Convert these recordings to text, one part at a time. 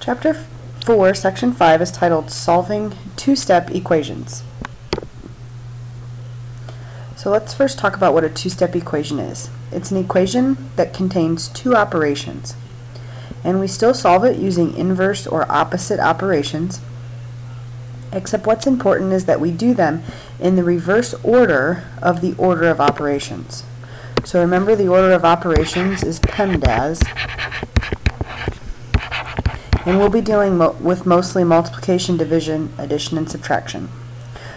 Chapter 4, Section 5 is titled Solving Two-Step Equations. So let's first talk about what a two-step equation is. It's an equation that contains two operations, and we still solve it using inverse or opposite operations, except what's important is that we do them in the reverse order of the order of operations. So remember, the order of operations is PEMDAS, and we'll be dealing with mostly multiplication, division, addition, and subtraction.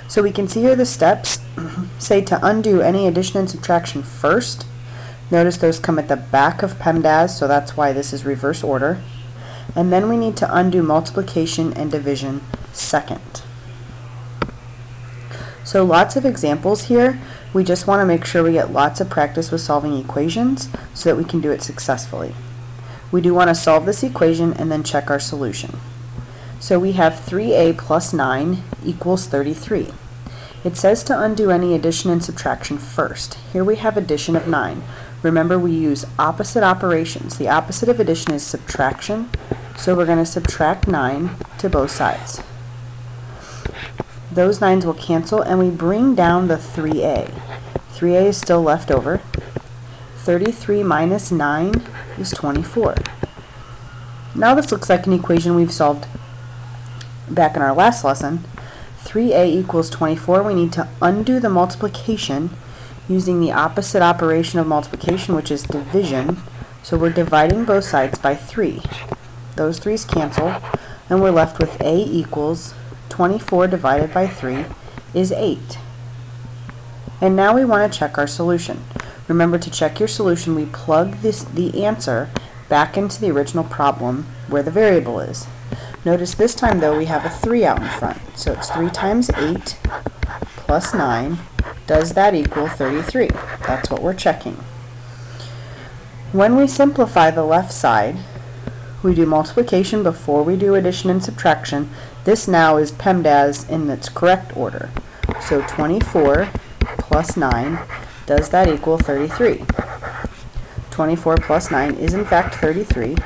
So we can see here the steps. Say to undo any addition and subtraction first. Notice those come at the back of PEMDAS, so that's why this is reverse order. And then we need to undo multiplication and division second. So lots of examples here. We just want to make sure we get lots of practice with solving equations so that we can do it successfully. We do want to solve this equation and then check our solution. So we have 3a plus 9 equals 33. It says to undo any addition and subtraction first. Here we have addition of 9. Remember, we use opposite operations. The opposite of addition is subtraction, so we're going to subtract 9 to both sides. Those 9s will cancel, and we bring down the 3a. 3a is still left over. 33 minus 9 is 24. Now this looks like an equation we've solved back in our last lesson. 3a equals 24. We need to undo the multiplication using the opposite operation of multiplication, which is division. So we're dividing both sides by 3. Those 3's cancel, and we're left with a equals 24 divided by 3 is 8. And now we want to check our solution. Remember, to check your solution, we plug the answer back into the original problem where the variable is. Notice this time, though, we have a 3 out in front. So it's 3 times 8 plus 9. Does that equal 33? That's what we're checking. When we simplify the left side, we do multiplication before we do addition and subtraction. This now is PEMDAS in its correct order. So 24 plus 9, does that equal 33? 24 plus 9 is in fact 33.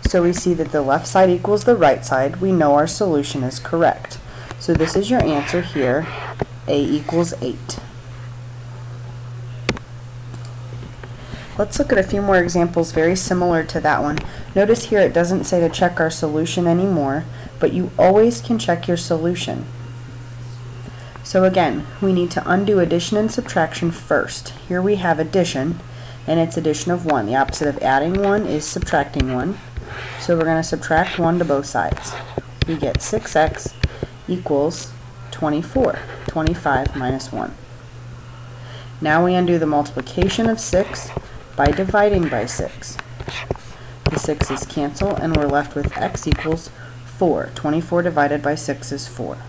So we see that the left side equals the right side. We know our solution is correct. So this is your answer here, a equals 8. Let's look at a few more examples very similar to that one. Notice here it doesn't say to check our solution anymore, but you always can check your solution. So again, we need to undo addition and subtraction first. Here we have addition, and it's addition of 1. The opposite of adding 1 is subtracting 1. So we're going to subtract 1 to both sides. We get 6x equals 24. 25 minus 1. Now we undo the multiplication of 6 by dividing by 6. The 6's cancel, and we're left with x equals 4. 24 divided by 6 is 4.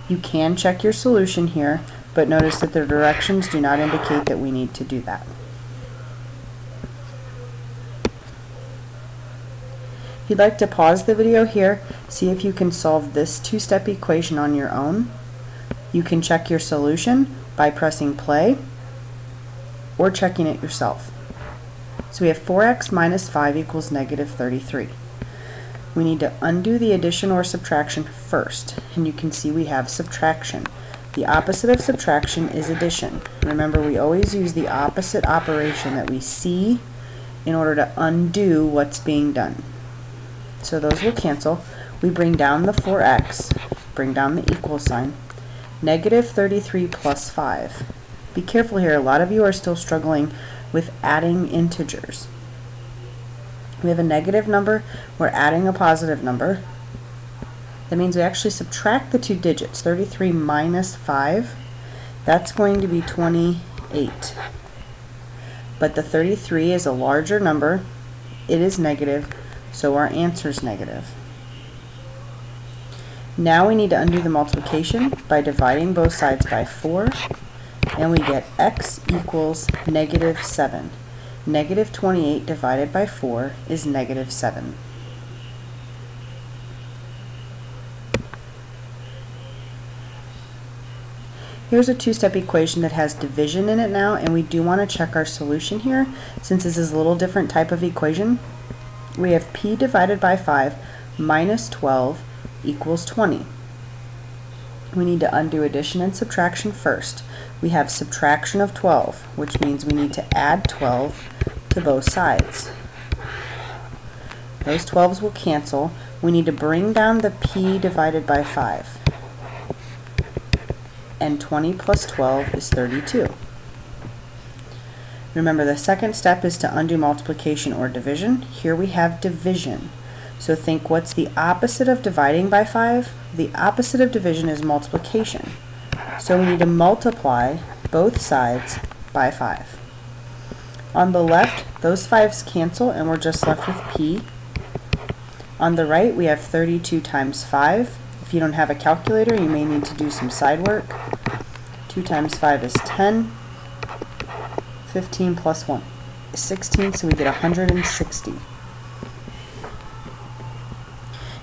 You can check your solution here, but notice that the directions do not indicate that we need to do that. If you'd like to pause the video here, see if you can solve this two-step equation on your own. You can check your solution by pressing play or checking it yourself. So we have 4x minus 5 equals negative 33. We need to undo the addition or subtraction first, and you can see we have subtraction. The opposite of subtraction is addition. Remember, we always use the opposite operation that we see in order to undo what's being done. So those will cancel. We bring down the 4x, bring down the equal sign. Negative 33 plus 5. Be careful here, a lot of you are still struggling with adding integers. We have a negative number, we're adding a positive number. That means we actually subtract the two digits. 33 minus 5, that's going to be 28. But the 33 is a larger number, it is negative, so our answer is negative. Now we need to undo the multiplication by dividing both sides by 4, and we get x equals negative 7. Negative 28 divided by 4 is negative 7. Here's a two-step equation that has division in it now, and we do want to check our solution here since this is a little different type of equation. we have p divided by 5 minus 12 equals 20. We need to undo addition and subtraction first. We have subtraction of 12, which means we need to add 12 to both sides. Those 12s will cancel. We need to bring down the p divided by 5. And 20 plus 12 is 32. Remember, the second step is to undo multiplication or division. Here we have division. So think, what's the opposite of dividing by 5? The opposite of division is multiplication. So we need to multiply both sides by 5. On the left, those 5's cancel and we're just left with p. On the right, we have 32 times 5. If you don't have a calculator, you may need to do some side work. 2 times 5 is 10. 15 plus 1 is 16, so we get 160.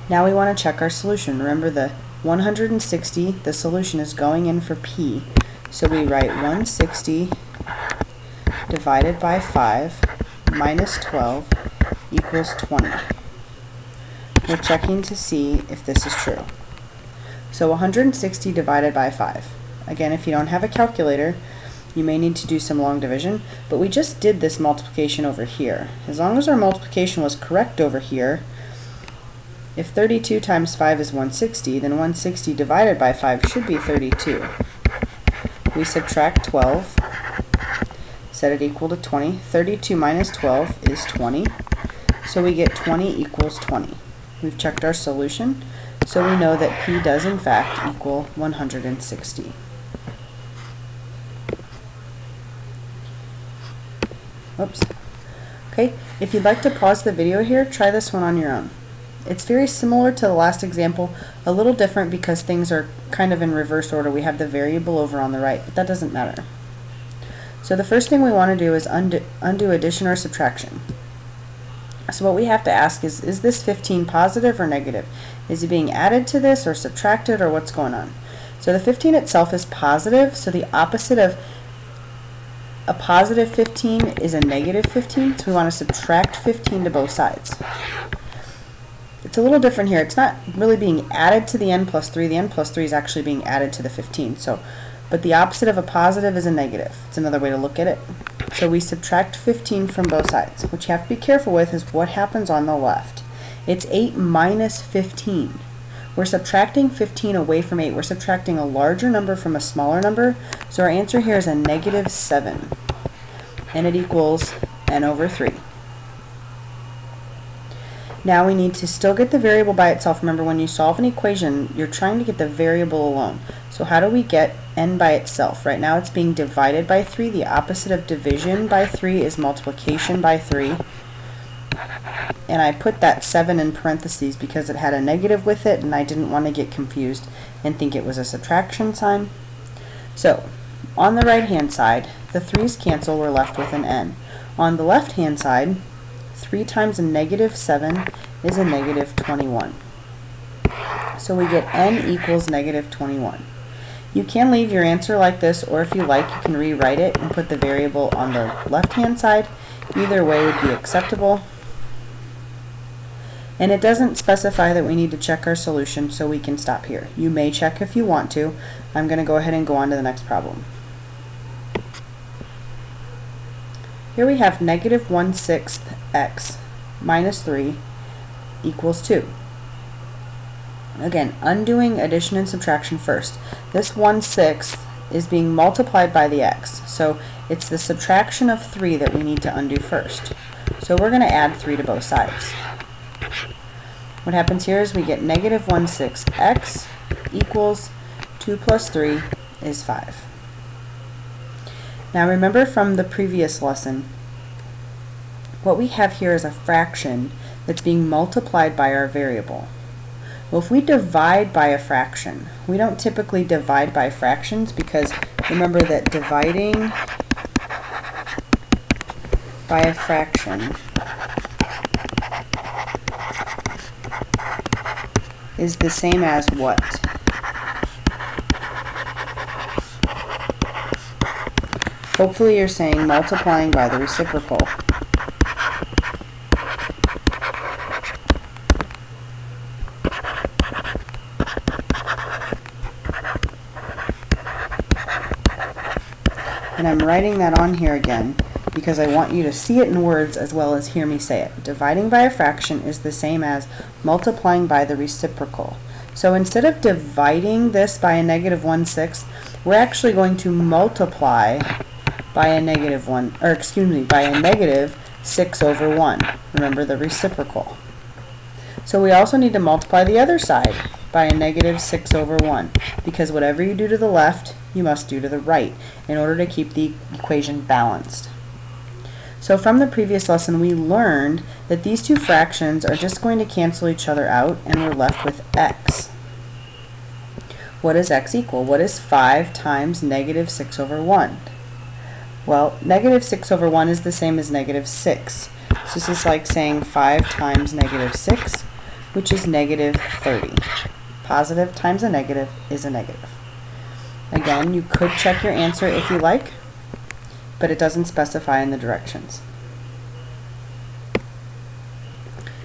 Now we want to check our solution. Remember, the 160, the solution is going in for p. So we write 160 divided by 5 minus 12 equals 20. We're checking to see if this is true. So 160 divided by 5. Again, if you don't have a calculator, you may need to do some long division, but we just did this multiplication over here. As long as our multiplication was correct over here, if 32 times 5 is 160, then 160 divided by 5 should be 32. We subtract 12, set it equal to 20. 32 minus 12 is 20, so we get 20 equals 20. We've checked our solution, so we know that p does in fact equal 160. Oops. Okay, if you'd like to pause the video here, try this one on your own. It's very similar to the last example, a little different because things are kind of in reverse order. We have the variable over on the right, but that doesn't matter. So the first thing we want to do is undo addition or subtraction. So what we have to ask is this 15 positive or negative? Is it being added to this or subtracted, or what's going on? So the 15 itself is positive, so the opposite of a positive 15 is a negative 15, so we want to subtract 15 to both sides. It's a little different here. It's not really being added to the n plus 3. The n plus 3 is actually being added to the 15. But the opposite of a positive is a negative. It's another way to look at it. So we subtract 15 from both sides. What you have to be careful with is what happens on the left. It's 8 minus 15. We're subtracting 15 away from 8. We're subtracting a larger number from a smaller number. So our answer here is a negative 7. And it equals n over 3. Now we need to still get the variable by itself. Remember, when you solve an equation, you're trying to get the variable alone. So how do we get n by itself? Right now it's being divided by 3. The opposite of division by 3 is multiplication by 3. And I put that 7 in parentheses because it had a negative with it, and I didn't want to get confused and think it was a subtraction sign. So on the right hand side, the 3's cancel, we're left with an n. On the left hand side, 3 times a negative 7 is a negative 21. So we get n equals negative 21. You can leave your answer like this, or if you like, you can rewrite it and put the variable on the left hand side. Either way would be acceptable. And it doesn't specify that we need to check our solution, so we can stop here. You may check if you want to. I'm going to go ahead and go on to the next problem. Here we have negative 1/6 x minus 3 equals 2. Again, undoing addition and subtraction first. This 1/6 is being multiplied by the x, so it's the subtraction of 3 that we need to undo first. So we're going to add 3 to both sides. What happens here is we get negative 1/6 x equals 2 plus 3 is 5. Now remember from the previous lesson, what we have here is a fraction that's being multiplied by our variable. Well, if we divide by a fraction, we don't typically divide by fractions because remember that dividing by a fraction is the same as what? Hopefully you're saying multiplying by the reciprocal. And I'm writing that on here again because I want you to see it in words as well as hear me say it. Dividing by a fraction is the same as multiplying by the reciprocal. So instead of dividing this by a negative 1/6, we're actually going to multiply by a negative 6/1. Remember the reciprocal. So we also need to multiply the other side by a negative 6/1, because whatever you do to the left, you must do to the right in order to keep the equation balanced. So from the previous lesson, we learned that these two fractions are just going to cancel each other out, and we're left with x. What does x equal? What is 5 times negative 6/1? Well, negative 6/1 is the same as negative 6. So this is like saying 5 times negative 6, which is negative 30. Positive times a negative is a negative. Again, you could check your answer if you like, but it doesn't specify in the directions.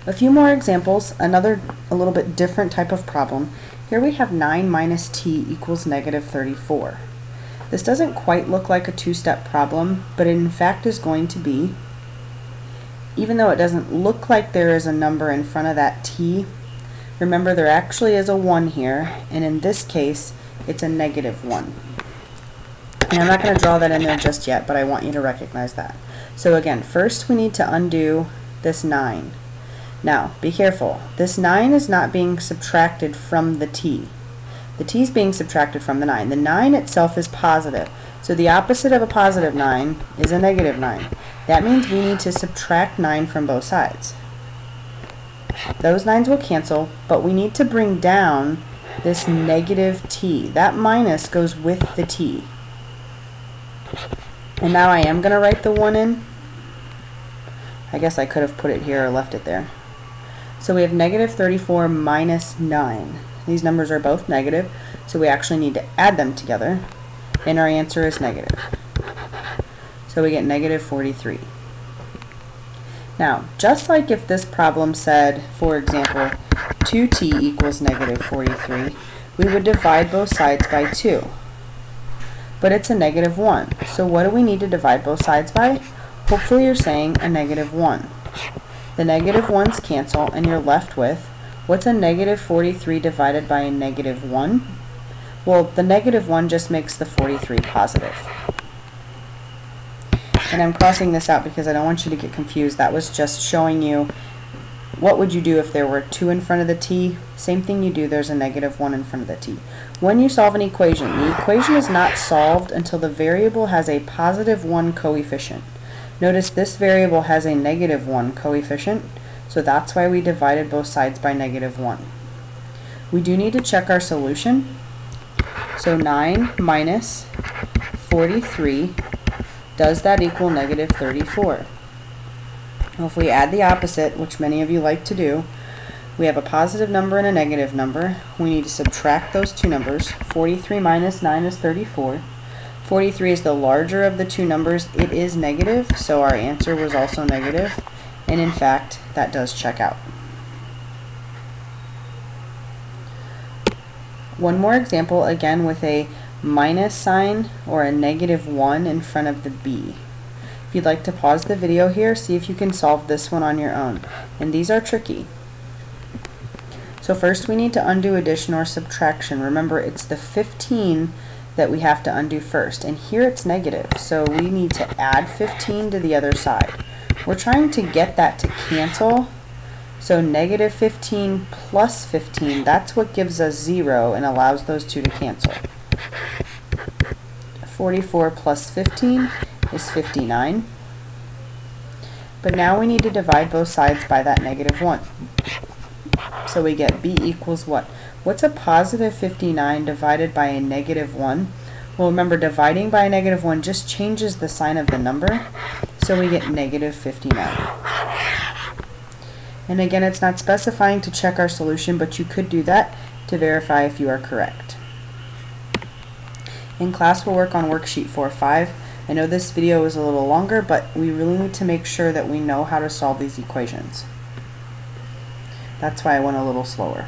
A few more examples, a little bit different type of problem. Here we have 9 minus t equals negative 34. This doesn't quite look like a two-step problem, but it in fact is going to be. Even though it doesn't look like there is a number in front of that t, remember there actually is a 1 here, and in this case it's a negative 1. And I'm not going to draw that in there just yet, but I want you to recognize that. So again, first we need to undo this 9. Now, be careful. This 9 is not being subtracted from the t. The t is being subtracted from the 9. The 9 itself is positive. So the opposite of a positive 9 is a negative 9. That means we need to subtract 9 from both sides. Those 9s will cancel, but we need to bring down this negative t. That minus goes with the t. And now I am going to write the 1 in. I guess I could have put it here or left it there. So we have negative 34 minus 9. These numbers are both negative, so we actually need to add them together, and our answer is negative. So we get negative 43. Now, just like if this problem said, for example, 2t equals negative 43, we would divide both sides by 2. But it's a negative 1, so what do we need to divide both sides by? Hopefully you're saying a negative 1. The negative 1's cancel, and you're left with, what's a negative 43 divided by a negative 1? Well, the negative 1 just makes the 43 positive. And I'm crossing this out because I don't want you to get confused. That was just showing you what would you do if there were 2 in front of the t. Same thing you do, there's a negative 1 in front of the t. When you solve an equation, the equation is not solved until the variable has a positive 1 coefficient. Notice this variable has a negative 1 coefficient, so that's why we divided both sides by negative 1. We do need to check our solution. So 9 minus 43, does that equal negative 34? Well, if we add the opposite, which many of you like to do, we have a positive number and a negative number. We need to subtract those two numbers. 43 minus 9 is 34. 43 is the larger of the two numbers. It is negative, so our answer was also negative. And in fact, that does check out. One more example, again with a minus sign or a negative 1 in front of the b. If you'd like to pause the video here, see if you can solve this one on your own. And these are tricky. So first we need to undo addition or subtraction. Remember, it's the 15 that we have to undo first. And here it's negative, so we need to add 15 to the other side. We're trying to get that to cancel. So negative 15 plus 15, that's what gives us 0 and allows those two to cancel. 44 plus 15 is 59. But now we need to divide both sides by that negative 1. So we get b equals what? What's a positive 59 divided by a negative 1? Well, remember, dividing by a negative 1 just changes the sign of the number, so we get negative 59. And again, it's not specifying to check our solution, but you could do that to verify if you are correct. In class, we'll work on worksheet 4.5. I know this video is a little longer, but we really need to make sure that we know how to solve these equations. That's why I went a little slower.